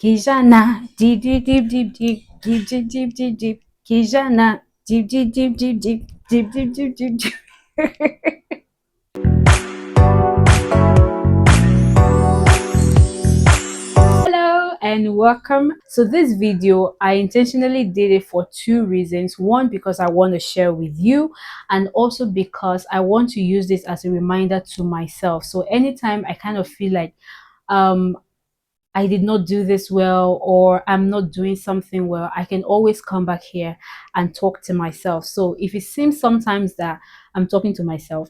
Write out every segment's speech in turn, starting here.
Kijana, deep, deep, deep, deep, deep, deep, deep, deep, deep, deep. Kijana, deep, deep, deep, deep, deep, deep, deep, deep, deep, deep. Hello and welcome. So this video, I intentionally did it for two reasons. One, because I want to share with you, and also because I want to use this as a reminder to myself. So anytime I kind of feel like um I did not do this well or I'm not doing something well, I can always come back here and talk to myself. So if it seems sometimes that I'm talking to myself,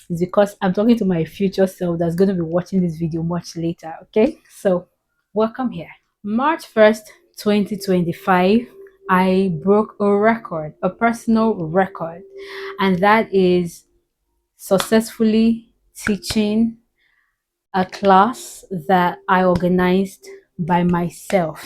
it's because I'm talking to my future self that's going to be watching this video much later. Okay, so welcome here. March 1st, 2025, I broke a record, a personal record, and that is successfully teaching a class that I organized by myself.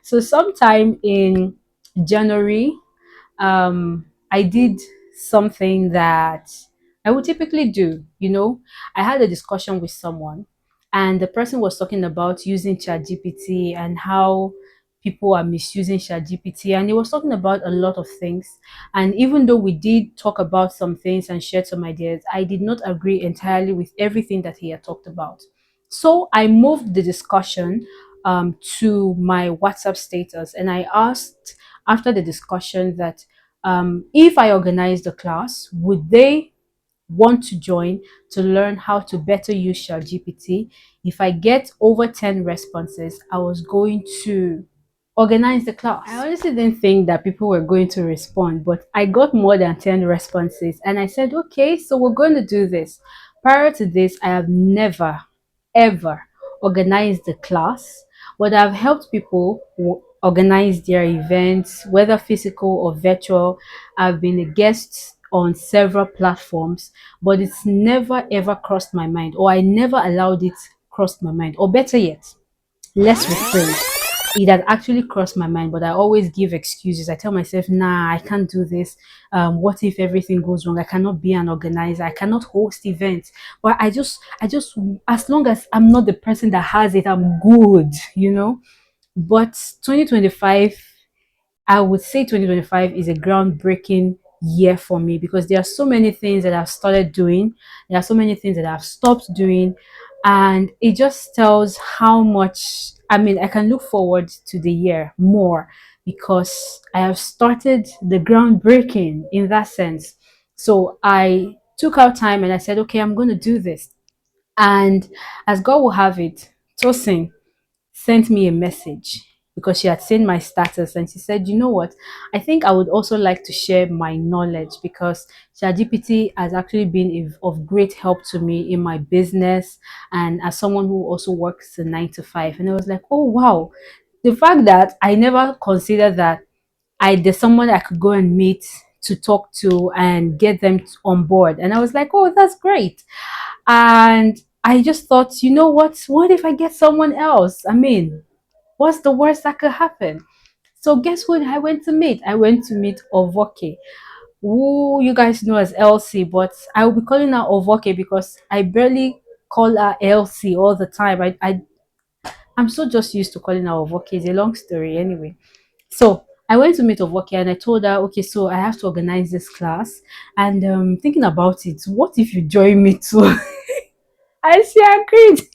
So sometime in January, I did something that I would typically do. I had a discussion with someone, and the person was talking about using ChatGPT and how people are misusing ChatGPT, and he was talking about a lot of things. And even though we did talk about some things and shared some ideas, I did not agree entirely with everything that he had talked about. So I moved the discussion to my WhatsApp status, and I asked after the discussion that if I organize the class, would they want to join to learn how to better use ChatGPT? If I get over 10 responses, I was going to organize the class. I honestly didn't think that people were going to respond, but I got more than 10 responses and I said, okay, so we're going to do this. Prior to this, I have never, ever organized the class, but I've helped people organize their events, whether physical or virtual. I've been a guest on several platforms, but it's never ever crossed my mind, or I never allowed it cross my mind, or better yet, let's rephrase. It had actually crossed my mind, but I always give excuses. I tell myself, nah, I can't do this. What if everything goes wrong? I cannot be an organizer. I cannot host events. But I just, as long as I'm not the person that has it, I'm good. But 2025, I would say 2025 is a groundbreaking year for me because there are so many things that I've started doing. There are so many things that I've stopped doing. And it just tells how much, I can look forward to the year more because I have started the groundbreaking in that sense. So I took out time and I said, okay, I'm going to do this. And as God will have it, Tosin sent me a message because she had seen my status and she said, you know what, I think I would also like to share my knowledge because ChatGPT has actually been of great help to me in my business and as someone who also works a 9 to 5. And I was like, oh wow, the fact that I never considered that there's someone I could go and meet to talk to and get them on board. And I was like, oh, that's great. And I just thought, you know what if I get someone else? What's the worst that could happen? So guess who I went to meet? I went to meet Ovoke, who you guys know as Elsie, but I will be calling her Ovoke because I barely call her Elsie all the time. I'm so just used to calling her Ovoke. It's a long story anyway. So I went to meet Ovoke and I told her, okay, so I have to organize this class. And thinking about it, what if you join me too? And she agreed.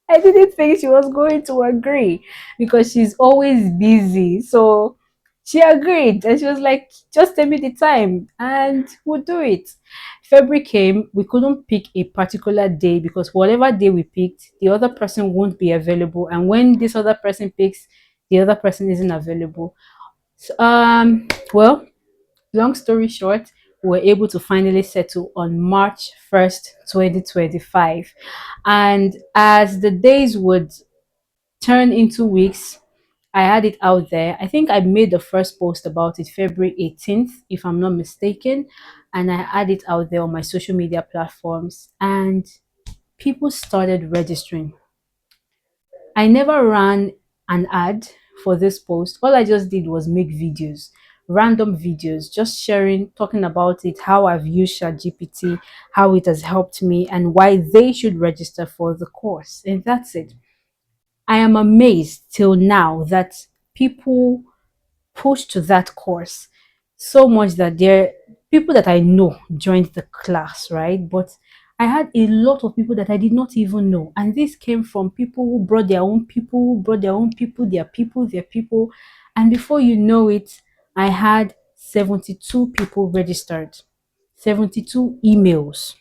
I didn't think she was going to agree because she's always busy. So she agreed and she was like, just tell me the time and we'll do it. February came, we couldn't pick a particular day because whatever day we picked, the other person won't be available. And when this other person picks, the other person isn't available. So, well, long story short, we were able to finally settle on March 1st, 2025. And as the days would turn into weeks, I had it out there. I think I made the first post about it February 18th, if I'm not mistaken. And I had it out there on my social media platforms, and people started registering. I never ran an ad for this post. All I just did was make videos, random videos, just sharing, talking about it, how I've used ChatGPT, how it has helped me, and why they should register for the course. And that's it. I am amazed till now that people push to that course so much that there people that I know joined the class, right? But I had a lot of people that I did not even know. And this came from people who brought their own people, who brought their own people, their people, their people. And before you know it, I had 72 people registered, 72 emails.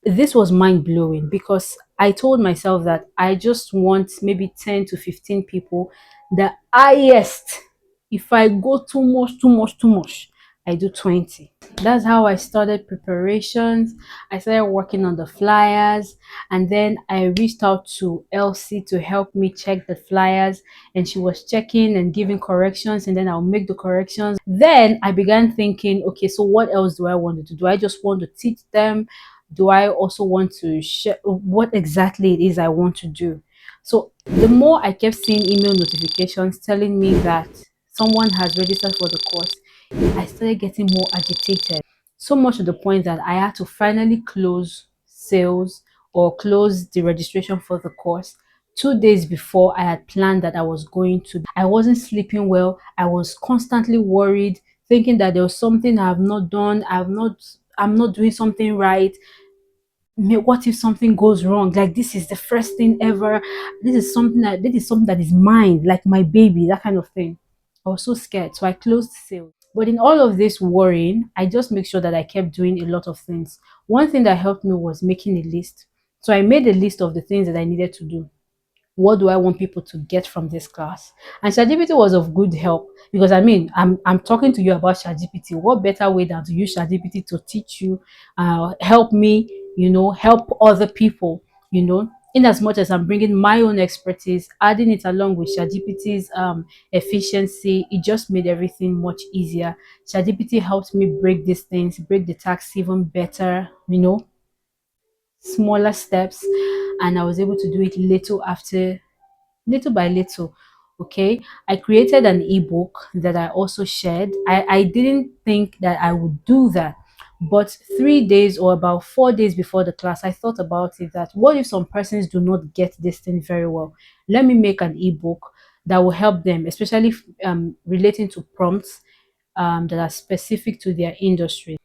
This was mind blowing because I told myself that I just want maybe 10 to 15 people. The highest, if I go too much, too much, too much, I do 20. That's how I started preparations. I started working on the flyers, and then I reached out to Elsie to help me check the flyers, and she was checking and giving corrections, and then I'll make the corrections. Then I began thinking, okay, so what else do I want to do? Do I just want to teach them? Do I also want to share what exactly it is I want to do? So the more I kept seeing email notifications telling me that someone has registered for the course, I started getting more agitated. So much to the point that I had to finally close sales or close the registration for the course 2 days before I had planned that I was going to. I wasn't sleeping well. I was constantly worried, thinking that there was something I have not done. I'm not doing something right. What if something goes wrong? Like, this is the first thing ever. This is something that is mine, like my baby, that kind of thing. I was so scared, so I closed sales. But in all of this worrying, I just make sure that I kept doing a lot of things. One thing that helped me was making a list. So I made a list of the things that I needed to do. What do I want people to get from this class? And ChatGPT was of good help because I mean, I'm talking to you about ChatGPT. What better way than to use ChatGPT to teach you, help me, help other people, in as much as I'm bringing my own expertise, adding it along with ChatGPT's efficiency, it just made everything much easier. ChatGPT helped me break these things, break the tasks even better, smaller steps, and I was able to do it little by little. Okay, I created an ebook that I also shared. I didn't think that I would do that, but 3 days or about 4 days before the class, I thought about it that what if some persons do not get this thing very well? Let me make an ebook that will help them, especially relating to prompts that are specific to their industry.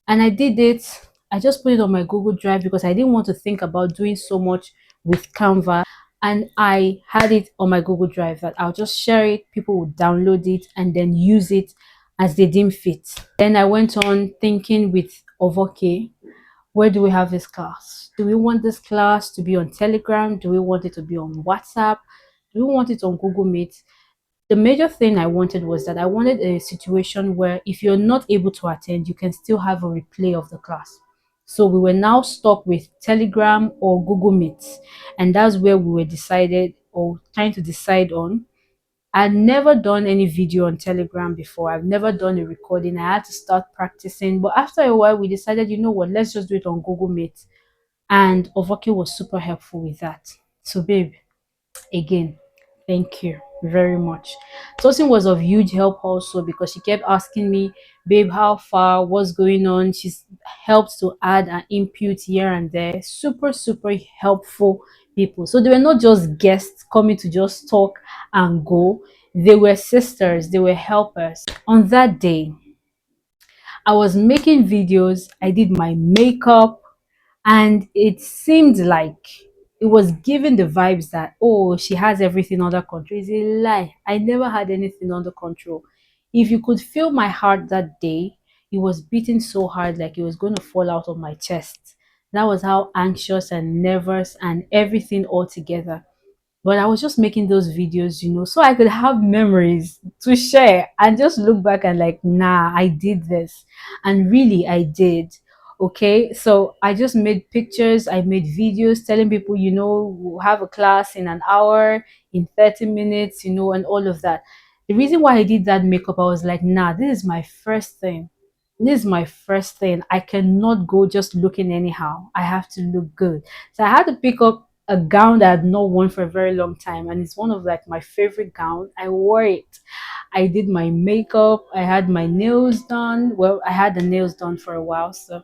And I did it. I just put it on my Google Drive because I didn't want to think about doing so much with Canva. And I had it on my Google Drive that I'll just share it, people would download it and then use it as they deem fit. Then I went on thinking with Ovoke, where do we have this class? Do we want this class to be on Telegram? Do we want it to be on WhatsApp? Do we want it on Google Meet? The major thing I wanted was that I wanted a situation where if you're not able to attend, you can still have a replay of the class. So we were now stuck with Telegram or Google Meet, and that's where we were decided or trying to decide on. I'd never done any video on Telegram before. I've never done a recording. I had to start practicing. But after a while, we decided, you know what, let's just do it on Google Meet. And Ovoke was super helpful with that. So, babe, again, thank you very much. Tosin was of huge help also because she kept asking me, babe, how far, what's going on? She's helped to add an input here and there. Super, super helpful people. So they were not just guests coming to just talk and go. They were sisters, they were helpers. On that day, I was making videos, I did my makeup, and it seemed like it was giving the vibes that, oh, she has everything under control. It's a lie. I never had anything under control. If you could feel my heart that day, it was beating so hard like it was going to fall out of my chest. That was how anxious and nervous and everything all together. But I was just making those videos, so I could have memories to share and just look back and like, nah, I did this. And really, I did. Okay, so I just made pictures, I made videos telling people, we'll have a class in an hour, in 30 minutes, and all of that. The reason why I did that makeup, I was like, nah, this is my first thing. This is my first thing. I cannot go just looking anyhow. I have to look good. So I had to pick up a gown that I had not worn for a very long time, and it's one of like my favorite gown. I wore it, I did my makeup, I had my nails done. Well, I had the nails done for a while, so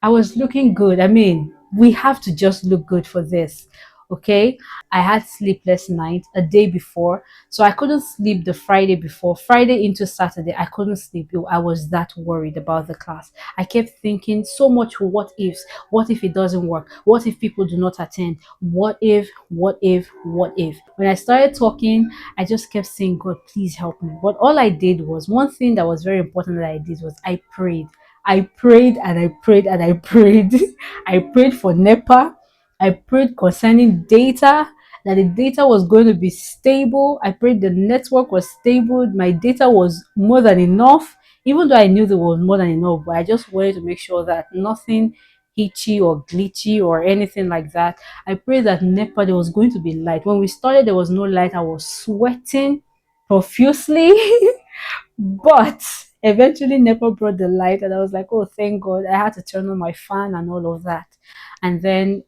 I was looking good. I mean, we have to just look good for this. Okay. I had sleepless night a day before. So I couldn't sleep the Friday before. Friday into Saturday, I couldn't sleep. I was that worried about the class. I kept thinking so much what ifs. What if it doesn't work? What if people do not attend? What if, what if, what if? When I started talking, I just kept saying, God, please help me. But all I did was one thing that was very important that I did was I prayed. I prayed and I prayed and I prayed. I prayed for NEPA. I prayed concerning data, that the data was going to be stable. I prayed the network was stable. My data was more than enough, even though I knew there was more than enough, but I just wanted to make sure that nothing hitchy or glitchy or anything like that. I prayed that NEPA there was going to be light. When we started, there was no light. I was sweating profusely. But eventually NEPA brought the light and I was like, oh thank God. I had to turn on my fan and all of that. And then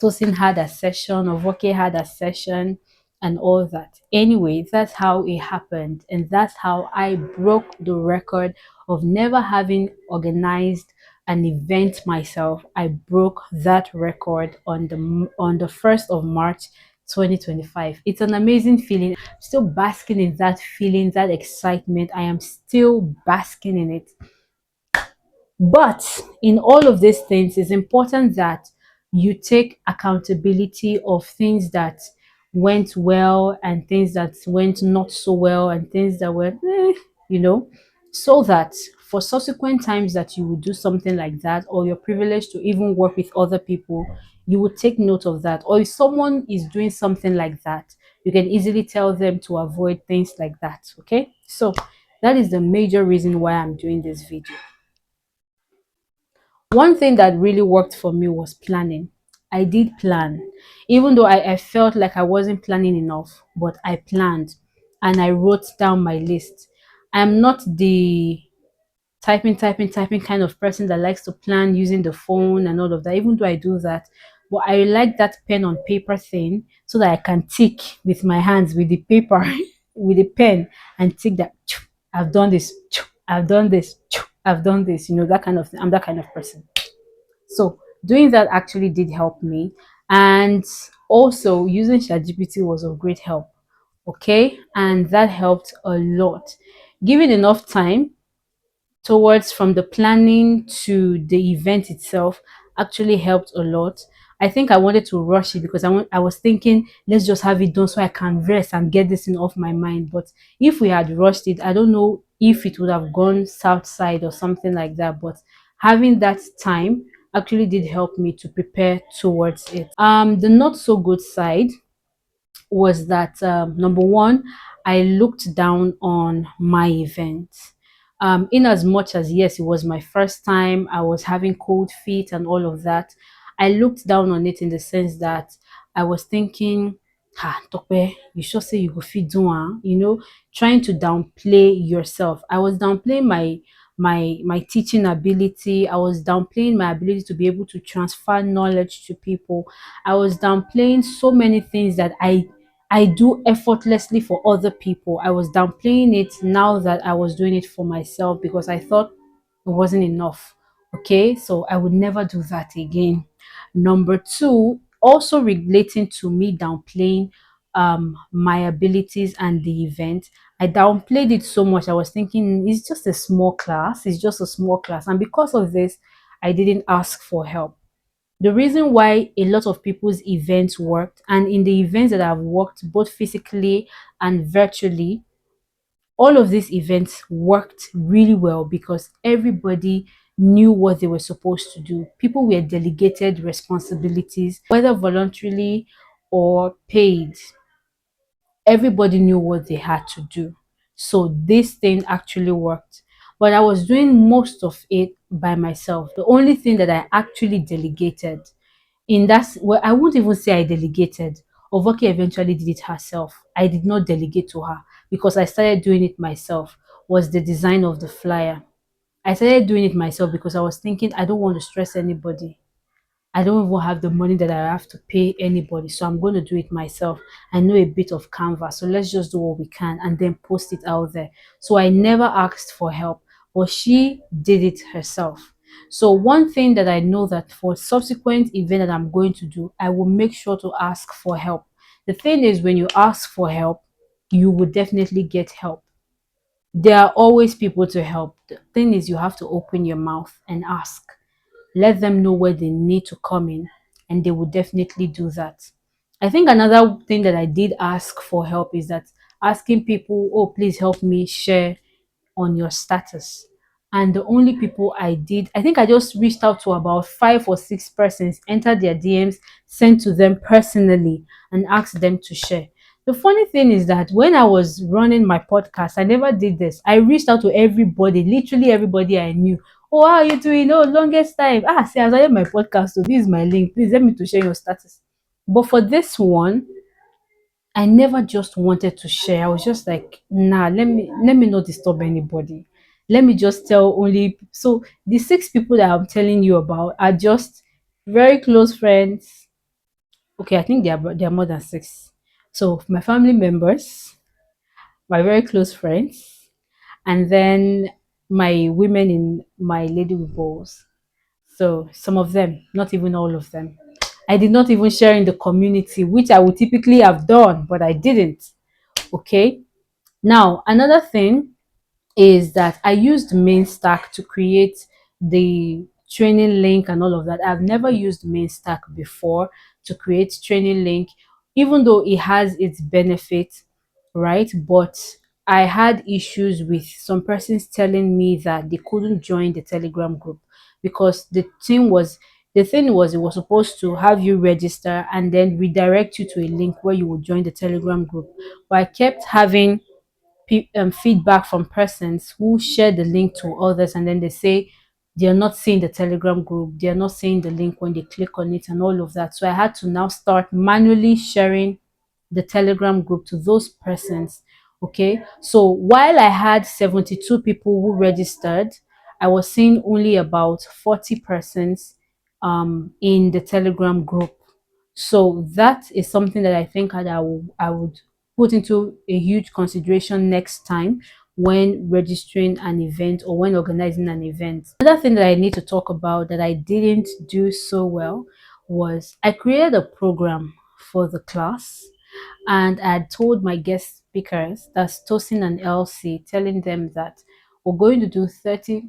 Tosin had a session, Ovoke had a session and all that. Anyway, that's how it happened. And that's how I broke the record of never having organized an event myself. I broke that record on the 1st of March 2025. It's an amazing feeling. I'm still basking in that feeling, that excitement. I am still basking in it. But in all of these things, it's important that you take accountability of things that went well and things that went not so well and things that were, you know, so that for subsequent times that you would do something like that, or you're privileged to even work with other people, you would take note of that. Or if someone is doing something like that, you can easily tell them to avoid things like that. Okay, so that is the major reason why I'm doing this video. One thing that really worked for me was planning. I did plan, even though I felt like I wasn't planning enough, but I planned and I wrote down my list. I'm not the typing kind of person that likes to plan using the phone and all of that, even though I do that. But I like that pen on paper thing so that I can tick with my hands with the paper, with the pen, and tick that I've done this, I've done this, I've done this, that kind of thing. I'm that kind of person. So doing that actually did help me. And also using ChatGPT was of great help. Okay. And that helped a lot. Given enough time towards from the planning to the event itself actually helped a lot. I think I wanted to rush it because I was thinking, let's just have it done so I can rest and get this thing off my mind. But if we had rushed it, I don't know if it would have gone south side or something like that. But having that time actually did help me to prepare towards it. The not so good side was that number one, I looked down on my event. In as much as yes, it was my first time, I was having cold feet and all of that. I looked down on it in the sense that I was thinking, Tope, you sure say you go fit do am? Trying to downplay yourself. I was downplaying my teaching ability. I was downplaying my ability to be able to transfer knowledge to people. I was downplaying so many things that I do effortlessly for other people. I was downplaying it now that I was doing it for myself because I thought it wasn't enough. Okay, so I would never do that again. Number two, also relating to me downplaying my abilities and the event. I downplayed it so much. I was thinking it's just a small class, it's just a small class. And because of this, I didn't ask for help. The reason why a lot of people's events worked, and in the events that I've worked both physically and virtually, all of these events worked really well because everybody knew what they were supposed to do. People were delegated responsibilities, whether voluntarily or paid. Everybody knew what they had to do. So this thing actually worked. But I was doing most of it by myself. The only thing that I actually delegated in that, well, I won't even say I delegated. Ovoke eventually did it herself. I did not delegate to her because I started doing it myself. Was the design of the flyer. I started doing it myself because I was thinking I don't want to stress anybody. I don't even have the money that I have to pay anybody, so I'm going to do it myself. I know a bit of Canva, so let's just do what we can and then post it out there. So I never asked for help, but she did it herself. So one thing that I know that for subsequent event that I'm going to do, I will make sure to ask for help. The thing is, when you ask for help, you will definitely get help. There are always people to help. The thing is, you have to open your mouth and ask. Let them know where they need to come in, and they will definitely do that. I think another thing that I did ask for help is that asking people, oh, please help me share on your status. And the only people I did, I think I just reached out to about 5 or 6 persons, entered their DMs, sent to them personally, and asked them to share. The funny thing is that when I was running my podcast, I never did this. I reached out to everybody, literally everybody I knew. Oh, how are you doing? Oh, longest time. Ah, see, I started my podcast, so this is my link. Please let me to share your status. But for this one, I never just wanted to share. I was just like, nah, let me not disturb anybody. Let me just tell only. So the 6 people that I'm telling you about are just very close friends. Okay, I think they are more than 6. So my family members, my very close friends, and then my women in my lady with balls. So some of them, not even all of them. I did not even share in the community, which I would typically have done, but I didn't. Okay. Now, another thing is that I used Mainstack to create the training link and all of that. I've never used Mainstack before to create training link, even though it has its benefits, right? But I had issues with some persons telling me that they couldn't join the Telegram group because the thing was it was supposed to have you register and then redirect you to a link where you would join the Telegram group. But I kept having feedback from persons who share the link to others, and then they say they are not seeing the Telegram group, they are not seeing the link when they click on it and all of that. So I had to now start manually sharing the Telegram group to those persons. Okay, so while I had 72 people who registered, I was seeing only about 40 persons in the Telegram group. So that is something that I think that I would put into a huge consideration next time when registering an event or when organizing an event. Another thing that I need to talk about that I didn't do so well was I created a program for the class, and I had told my guest speakers, that's Tosin and Elsie, telling them that we're going to do 30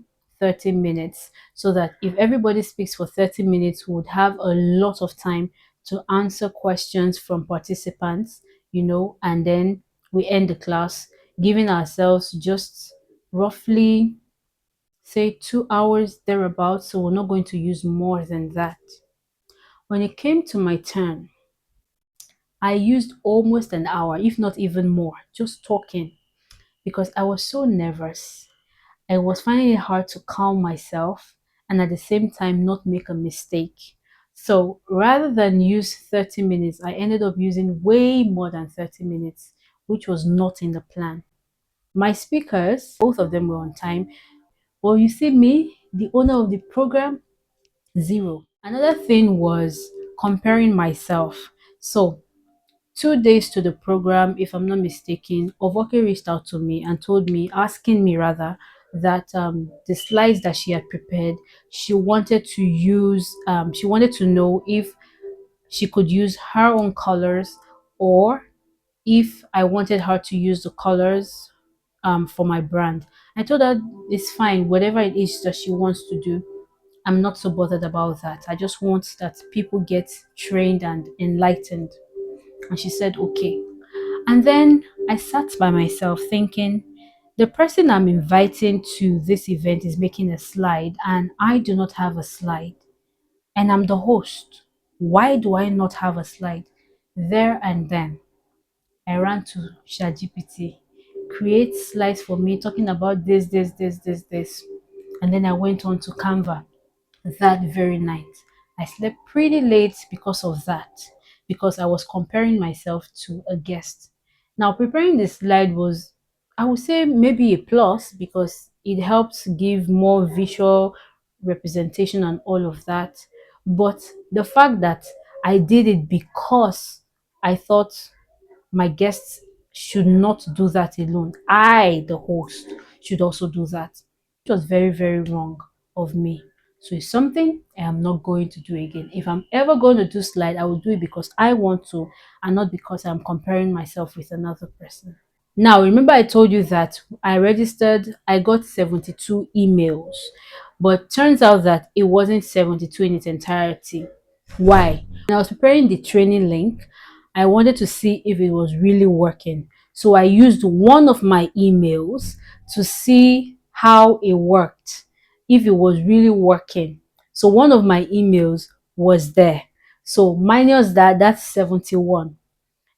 minutes, so that if everybody speaks for 30 minutes, we would have a lot of time to answer questions from participants, and then we end the class, giving ourselves just roughly, say, 2 hours thereabouts. So we're not going to use more than that. When it came to my turn, I used almost an hour, if not even more, just talking because I was so nervous. I was finding it hard to calm myself and at the same time not make a mistake. So rather than use 30 minutes, I ended up using way more than 30 minutes, which was not in the plan. My speakers, both of them were on time. Well, you see, me, the owner of the program, zero. Another thing was comparing myself. So 2 days to the program, if I'm not mistaken, Ovoke reached out to me and told me, asking me rather, that the slides that she had prepared, she wanted to know if she could use her own colors, or if I wanted her to use the colors for my brand. I told her it's fine, whatever it is that she wants to do. I'm not so bothered about that. I just want that people get trained and enlightened. And she said, okay. And then I sat by myself thinking, the person I'm inviting to this event is making a slide, and I do not have a slide. And I'm the host. Why do I not have a slide? There and then, I ran to ChatGPT, create slides for me talking about this. And then I went on to Canva that very night. I slept pretty late because of that, because I was comparing myself to a guest. Now, preparing the slide was, I would say, maybe a plus because it helped give more visual representation and all of that. But the fact that I did it because I thought my guests should not do that alone. I, the host, should also do that. It was very, very wrong of me. So it's something I am not going to do again. If I'm ever going to do slide, I will do it because I want to and not because I'm comparing myself with another person. Now, remember I told you that I registered, I got 72 emails, but turns out that it wasn't 72 in its entirety. Why? When I was preparing the training link, I wanted to see if it was really working. So I used one of my emails to see how it worked, if it was really working. So one of my emails was there. So minus that, that's 71.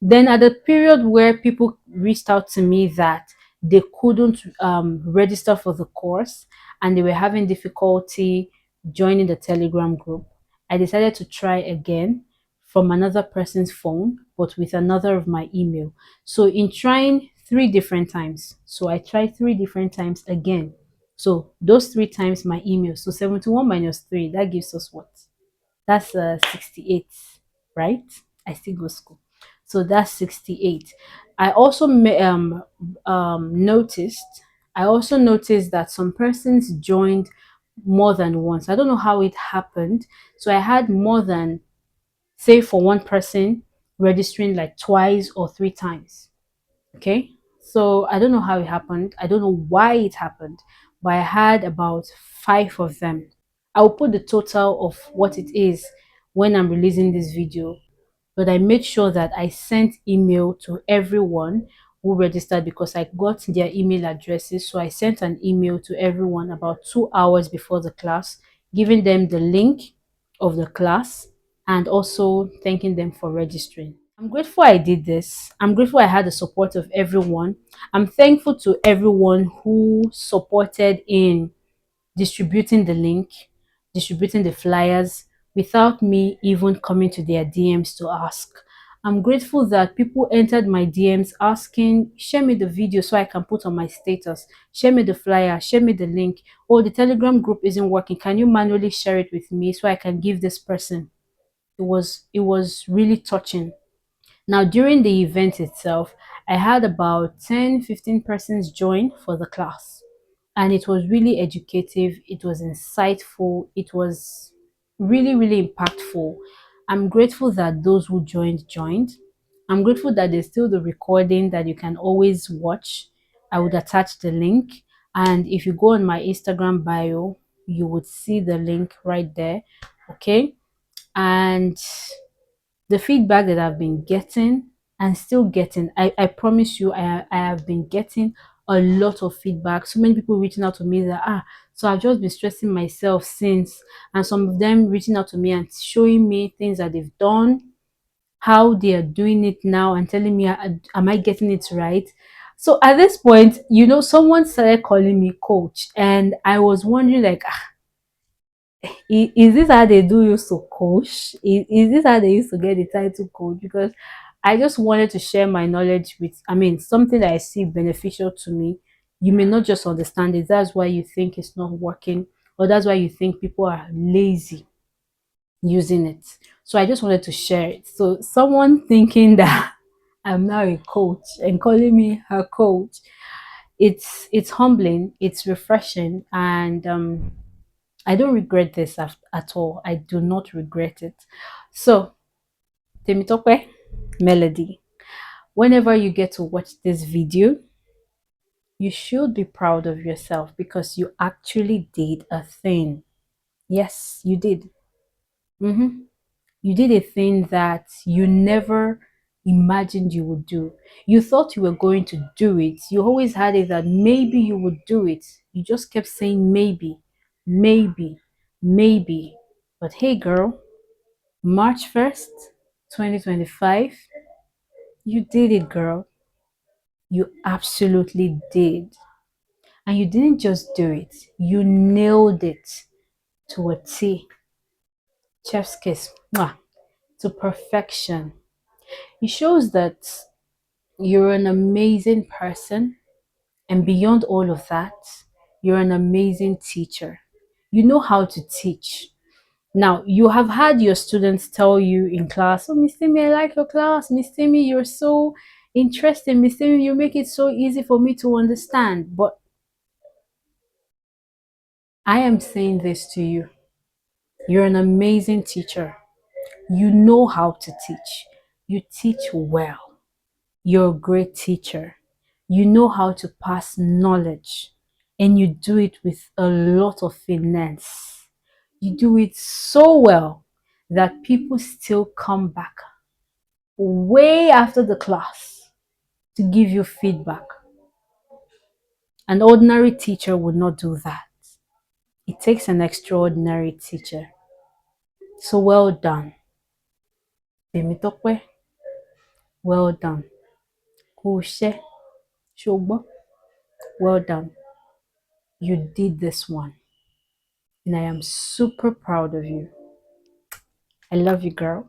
Then at the period where people reached out to me that they couldn't register for the course and they were having difficulty joining the Telegram group, I decided to try again from another person's phone, but with another of my email. So in trying three different times, so I tried three different times again. So those three times my email. So 71 minus 3, that gives us what? That's 68, right? I still go school. So that's 68. I also noticed, I also noticed that some persons joined more than once. I don't know how it happened. So I had more than, say, for one person registering like twice or three times. Okay. So I don't know how it happened. I don't know why it happened, but I had about five of them. I'll put the total of what it is when I'm releasing this video, but I made sure that I sent email to everyone who registered because I got their email addresses. So I sent an email to everyone about 2 hours before the class, giving them the link of the class and also thanking them for registering. I'm grateful I did this. I'm grateful I had the support of everyone. I'm thankful to everyone who supported in distributing the link, distributing the flyers without me even coming to their DMs to ask. I'm grateful that people entered my DMs asking, share me the video so I can put on my status, share me the flyer, share me the link. Oh, the Telegram group isn't working. Can you manually share it with me so I can give this person? It was really touching. Now, during the event itself, I had about 10-15 persons join for the class. And it was really educative, it was insightful, it was really, really impactful. I'm grateful that those who joined. I'm grateful that there's still the recording that you can always watch. I would attach the link. And if you go on my Instagram bio, you would see the link right there. Okay. And the feedback that I've been getting and still getting, I promise you, I have been getting a lot of feedback. So many people reaching out to me that, so I've just been stressing myself since, and some of them reaching out to me and showing me things that they've done, how they are doing it now, and telling me, am I getting it right? So at this point, someone started calling me coach, and I was wondering, like, is this how they do used to coach? Is this how they used to get the title coach? Because I just wanted to share my knowledge with, something that I see beneficial to me. You may not just understand it. That's why you think it's not working, or that's why you think people are lazy using it. So I just wanted to share it. So someone thinking that I'm now a coach and calling me her coach, it's humbling, it's refreshing, and I don't regret this at all. I do not regret it. So, Temitope, Melody, whenever you get to watch this video, you should be proud of yourself because you actually did a thing. Yes, you did. You did a thing that you never imagined you would do. You thought you were going to do it. You always had it that maybe you would do it. You just kept saying maybe, maybe, maybe. But hey, girl, March 1st, 2025, you did it, girl. You absolutely did. And you didn't just do it, you nailed it to a T. Chef's kiss. Mwah, to perfection. It shows that you're an amazing person. And beyond all of that, you're an amazing teacher. You know how to teach. Now, you have had your students tell you in class, oh, Miss Timmy, I like your class. Miss Timmy, you're so interesting. Miss Timmy, you make it so easy for me to understand. But I am saying this to you. You're an amazing teacher. You know how to teach. You teach well. You're a great teacher. You know how to pass knowledge. And you do it with a lot of finesse. You do it so well that people still come back way after the class to give you feedback. An ordinary teacher would not do that. It takes an extraordinary teacher. So well done. Temitope, well done. Kuse, Shogbo, well done. You did this one. And I am super proud of you. I love you, girl.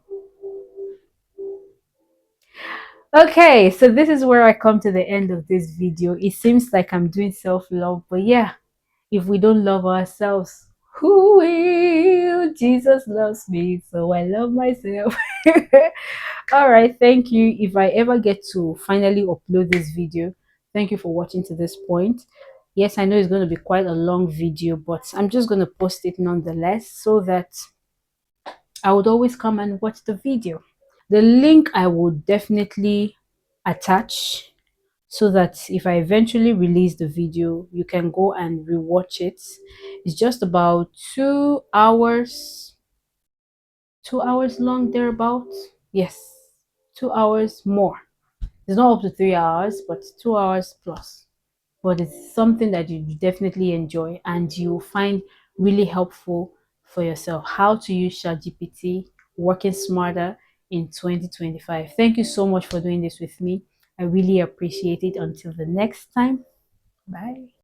Okay, so this is where I come to the end of this video. It seems like I'm doing self-love, but yeah, if we don't love ourselves, who will? Jesus loves me, so I love myself. All right, thank you. If I ever get to finally upload this video, thank you for watching to this point. Yes, I know it's going to be quite a long video, but I'm just going to post it nonetheless so that I would always come and watch the video. The link I would definitely attach so that if I eventually release the video, you can go and rewatch it. It's just about 2 hours, 2 hours long, thereabouts. Yes, 2 hours more. It's not up to 3 hours, but 2 hours plus. But it's something that you definitely enjoy and you'll find really helpful for yourself. How to use ChatGPT, working smarter in 2025. Thank you so much for doing this with me. I really appreciate it. Until the next time, bye.